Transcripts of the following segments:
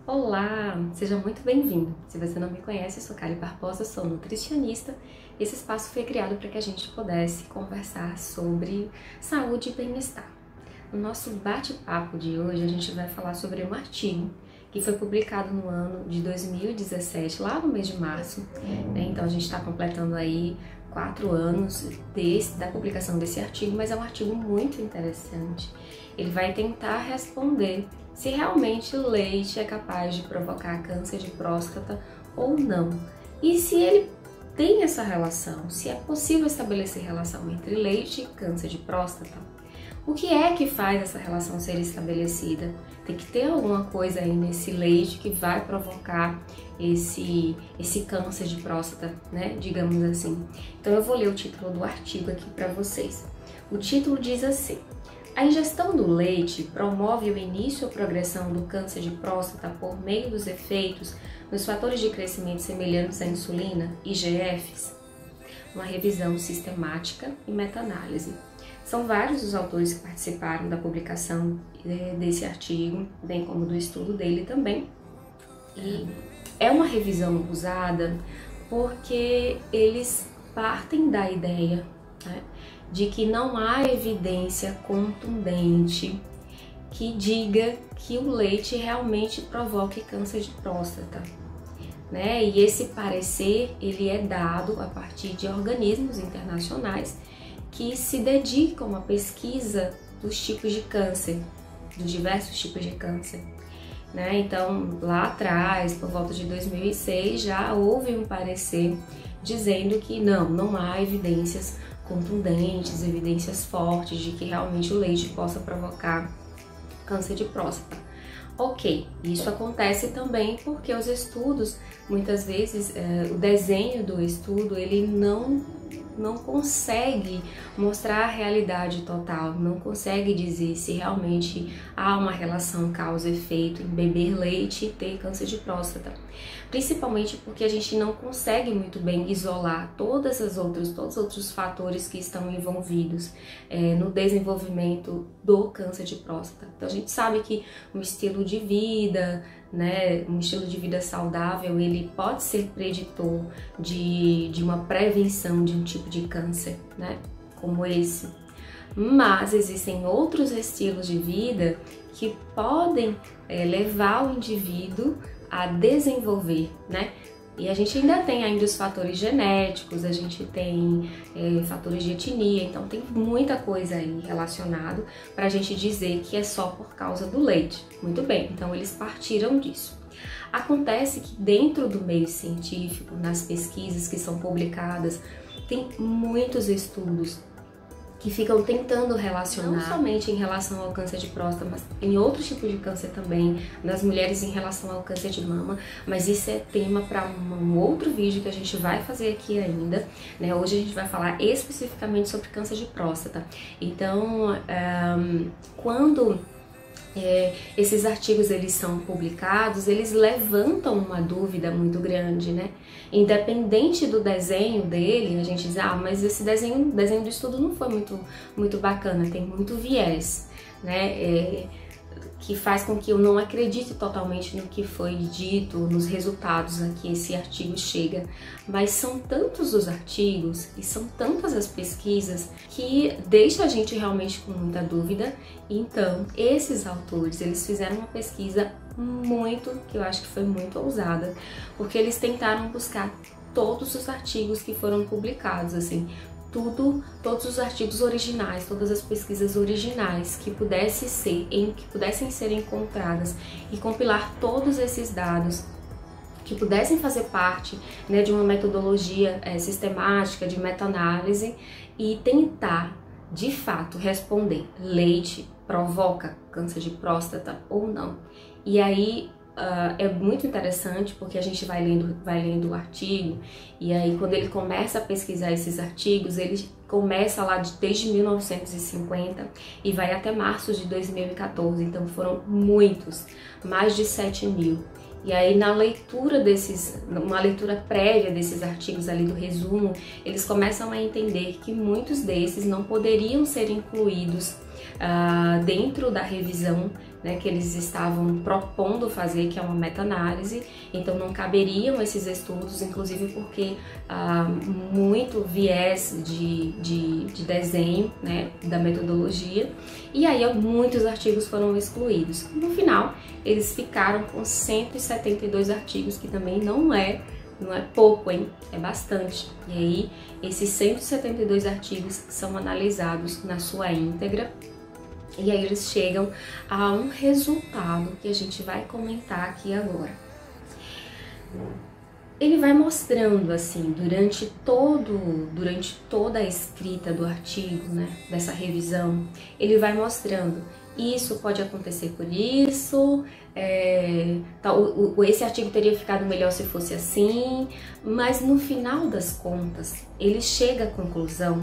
Olá, seja muito bem-vindo. Se você não me conhece, eu sou Kali Barbosa, sou nutricionista. Esse espaço foi criado para que a gente pudesse conversar sobre saúde e bem-estar. No nosso bate-papo de hoje, a gente vai falar sobre um artigo que foi publicado no ano de 2017, lá no mês de março. Então a gente está completando aí 4 anos da publicação desse artigo, mas é um artigo muito interessante. Ele vai tentar responder se realmente o leite é capaz de provocar câncer de próstata ou não. E se ele tem essa relação, se é possível estabelecer relação entre leite e câncer de próstata. O que é que faz essa relação ser estabelecida? Tem que ter alguma coisa aí nesse leite que vai provocar esse câncer de próstata, né? Digamos assim. Então eu vou ler o título do artigo aqui para vocês. O título diz assim: a ingestão do leite promove o início ou progressão do câncer de próstata por meio dos efeitos nos fatores de crescimento semelhantes à insulina, IGFs? Uma revisão sistemática e meta-análise. São vários os autores que participaram da publicação desse artigo, bem como do estudo dele também. E é uma revisão usada porque eles partem da ideia, né, de que não há evidência contundente que diga que o leite realmente provoque câncer de próstata, né? E esse parecer ele é dado a partir de organismos internacionais que se dedicam à pesquisa dos tipos de câncer, dos diversos tipos de câncer, né? Então, lá atrás, por volta de 2006, já houve um parecer dizendo que não há evidências contundentes, evidências fortes de que realmente o leite possa provocar câncer de próstata. Ok, isso acontece também porque os estudos, muitas vezes, o desenho do estudo, ele não consegue mostrar a realidade total, não consegue dizer se realmente há uma relação causa-efeito em beber leite e ter câncer de próstata. Principalmente porque a gente não consegue muito bem isolar todos os outros fatores que estão envolvidos no desenvolvimento do câncer de próstata. Então a gente sabe que um estilo de vida, né, um estilo de vida saudável, ele pode ser preditor de uma prevenção de um tipo de câncer, né, como esse. Mas existem outros estilos de vida que podem levar o indivíduo a desenvolver, né? E a gente ainda tem ainda os fatores genéticos, a gente tem fatores de etnia, então tem muita coisa aí relacionado para a gente dizer que é só por causa do leite. Muito bem, então eles partiram disso. Acontece que dentro do meio científico, nas pesquisas que são publicadas, tem muitos estudos que ficam tentando relacionar, não somente em relação ao câncer de próstata, mas em outros tipos de câncer também, nas mulheres em relação ao câncer de mama, mas isso é tema para um outro vídeo que a gente vai fazer aqui ainda, né? Hoje a gente vai falar especificamente sobre câncer de próstata. Então, quando esses artigos eles são publicados, eles levantam uma dúvida muito grande, né? Independente do desenho dele, a gente diz, mas esse desenho do estudo não foi muito bacana, tem muito viés, né? Que faz com que eu não acredite totalmente no que foi dito, nos resultados a que esse artigo chega. Mas são tantos os artigos e são tantas as pesquisas que deixa a gente realmente com muita dúvida. Então, esses autores, eles fizeram uma pesquisa que eu acho que foi muito ousada, porque eles tentaram buscar todos os artigos que foram publicados, assim, todos os artigos originais, todas as pesquisas originais que pudessem ser encontradas e compilar todos esses dados que pudessem fazer parte, né, de uma metodologia sistemática de meta-análise e tentar, de fato, responder: leite provoca câncer de próstata ou não? E aí é muito interessante porque a gente vai lendo o artigo e aí quando ele começa a pesquisar esses artigos, ele começa lá desde 1950 e vai até março de 2014, então foram muitos, mais de 7.000. E aí na leitura uma leitura prévia desses artigos ali do resumo, eles começam a entender que muitos desses não poderiam ser incluídos dentro da revisão né, que eles estavam propondo fazer, que é uma meta-análise, então não caberiam esses estudos, inclusive porque muito viés de desenho, né, da metodologia, e aí muitos artigos foram excluídos. No final, eles ficaram com 172 artigos, que também não é pouco, hein? É bastante. E aí, esses 172 artigos são analisados na sua íntegra, e aí eles chegam a um resultado que a gente vai comentar aqui agora. Ele vai mostrando, assim, durante toda a escrita do artigo, né, dessa revisão, ele vai mostrando: isso pode acontecer por isso, esse artigo teria ficado melhor se fosse assim, mas no final das contas, ele chega à conclusão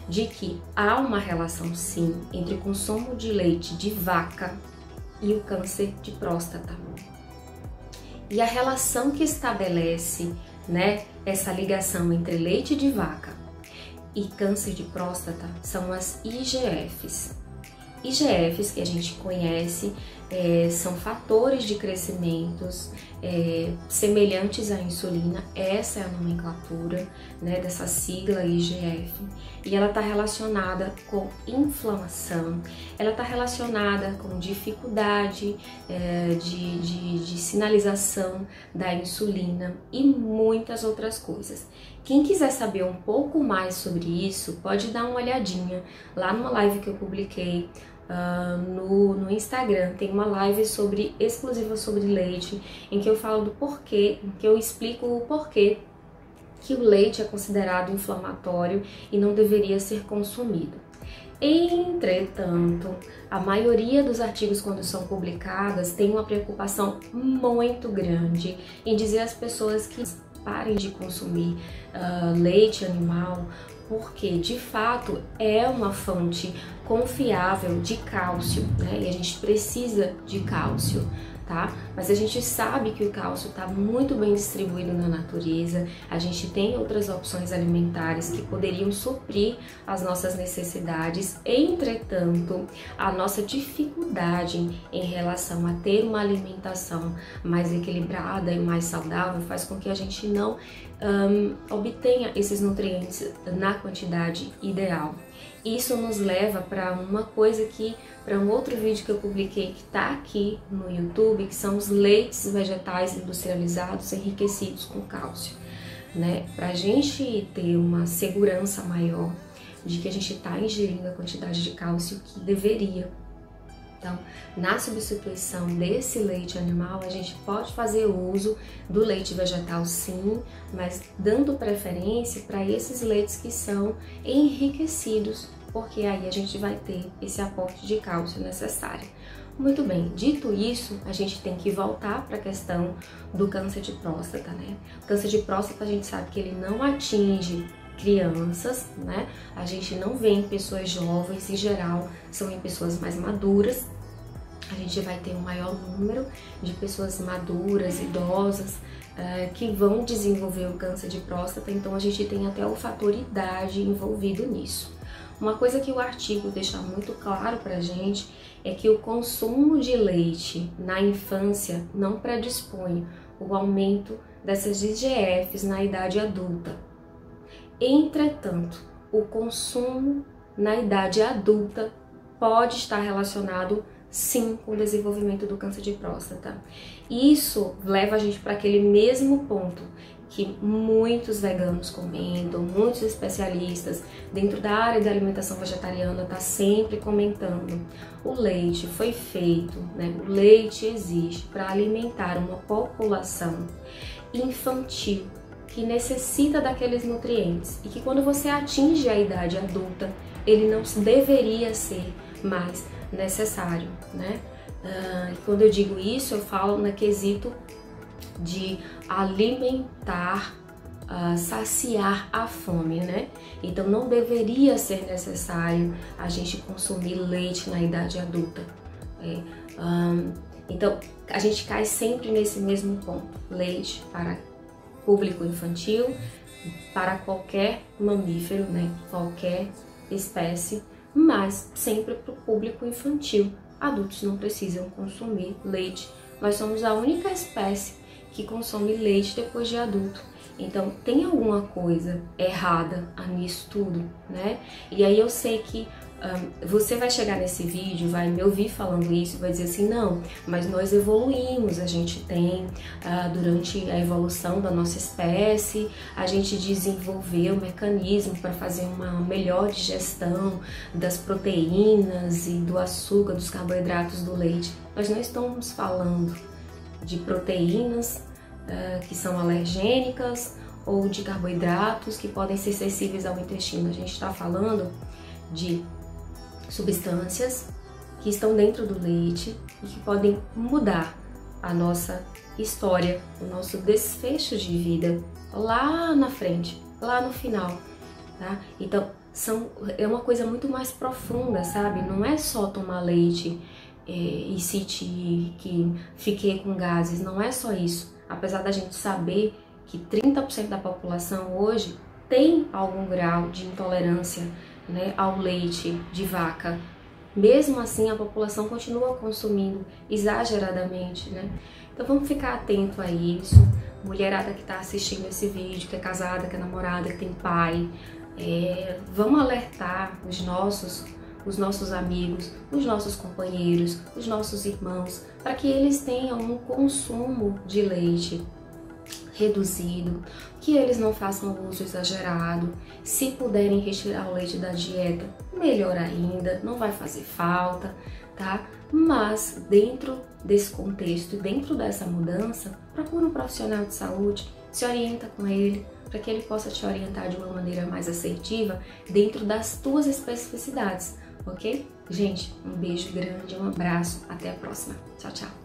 de que há uma relação, sim, entre o consumo de leite de vaca e o câncer de próstata. E a relação que estabelece, né, essa ligação entre leite de vaca e câncer de próstata são as IGFs. IGFs, que a gente conhece, são fatores de crescimentos semelhantes à insulina. Essa é a nomenclatura, né, dessa sigla IGF, e ela está relacionada com inflamação, ela está relacionada com dificuldade de sinalização da insulina e muitas outras coisas. Quem quiser saber um pouco mais sobre isso, pode dar uma olhadinha lá numa live que eu publiquei no Instagram. Tem uma live exclusiva sobre leite, em que eu falo do porquê, em que eu explico o porquê que o leite é considerado inflamatório e não deveria ser consumido. Entretanto, a maioria dos artigos, quando são publicados, tem uma preocupação muito grande em dizer às pessoas que parem de consumir leite animal, porque de fato é uma fonte confiável de cálcio, né? E a gente precisa de cálcio, tá? Mas a gente sabe que o cálcio está muito bem distribuído na natureza, a gente tem outras opções alimentares que poderiam suprir as nossas necessidades. Entretanto, a nossa dificuldade em relação a ter uma alimentação mais equilibrada e mais saudável faz com que a gente não obtenha esses nutrientes na quantidade ideal. Isso nos leva para para um outro vídeo que eu publiquei, que está aqui no YouTube, que são os leites vegetais industrializados enriquecidos com cálcio, né? Para a gente ter uma segurança maior de que a gente está ingerindo a quantidade de cálcio que deveria. Então, na substituição desse leite animal, a gente pode fazer uso do leite vegetal, sim, mas dando preferência para esses leites que são enriquecidos, porque aí a gente vai ter esse aporte de cálcio necessário. Muito bem, dito isso, a gente tem que voltar para a questão do câncer de próstata, né? O câncer de próstata, a gente sabe que ele não atinge crianças, né? A gente não vê em pessoas jovens, em geral, são em pessoas mais maduras. A gente vai ter um maior número de pessoas maduras, idosas, que vão desenvolver o câncer de próstata, então a gente tem até o fator idade envolvido nisso. Uma coisa que o artigo deixa muito claro pra gente é que o consumo de leite na infância não predispõe o aumento dessas IGFs na idade adulta. Entretanto, o consumo na idade adulta pode estar relacionado, sim, com o desenvolvimento do câncer de próstata. Isso leva a gente para aquele mesmo ponto que muitos veganos comentam, muitos especialistas dentro da área da alimentação vegetariana tá sempre comentando. O leite foi feito, né? O leite existe para alimentar uma população infantil que necessita daqueles nutrientes e que quando você atinge a idade adulta, ele não deveria ser mais necessário, né? E quando eu digo isso, eu falo no quesito de alimentar, saciar a fome, né? Então não deveria ser necessário a gente consumir leite na idade adulta. Então a gente cai sempre nesse mesmo ponto: leite para público infantil, para qualquer mamífero, né? Qualquer espécie, mas sempre para o público infantil, adultos não precisam consumir leite. Nós somos a única espécie que consome leite depois de adulto. Então, tem alguma coisa errada nisso tudo, né? E aí eu sei que você vai chegar nesse vídeo, vai me ouvir falando isso, vai dizer assim, não, mas nós evoluímos, a gente tem, durante a evolução da nossa espécie, a gente desenvolveu um mecanismo para fazer uma melhor digestão das proteínas e do açúcar, dos carboidratos do leite. Nós não estamos falando de proteínas que são alergênicas ou de carboidratos que podem ser sensíveis ao intestino. A gente está falando de substâncias que estão dentro do leite e que podem mudar a nossa história, o nosso desfecho de vida lá na frente, lá no final, tá? Então, é uma coisa muito mais profunda, sabe? Não é só tomar leite e sentir que fiquei com gases, não é só isso. Apesar da gente saber que 30% da população hoje tem algum grau de intolerância, né, ao leite de vaca, mesmo assim a população continua consumindo exageradamente, né? Então vamos ficar atento a isso. Mulherada que está assistindo esse vídeo, que é casada, que é namorada, que tem pai, vamos alertar os nossos amigos, os nossos companheiros, os nossos irmãos, para que eles tenham um consumo de leite reduzido, que eles não façam uso exagerado. Se puderem retirar o leite da dieta, melhor ainda, não vai fazer falta, tá? Mas dentro desse contexto e dentro dessa mudança, procura um profissional de saúde, se orienta com ele, para que ele possa te orientar de uma maneira mais assertiva dentro das tuas especificidades, ok? Gente, um beijo grande, um abraço, até a próxima. Tchau, tchau!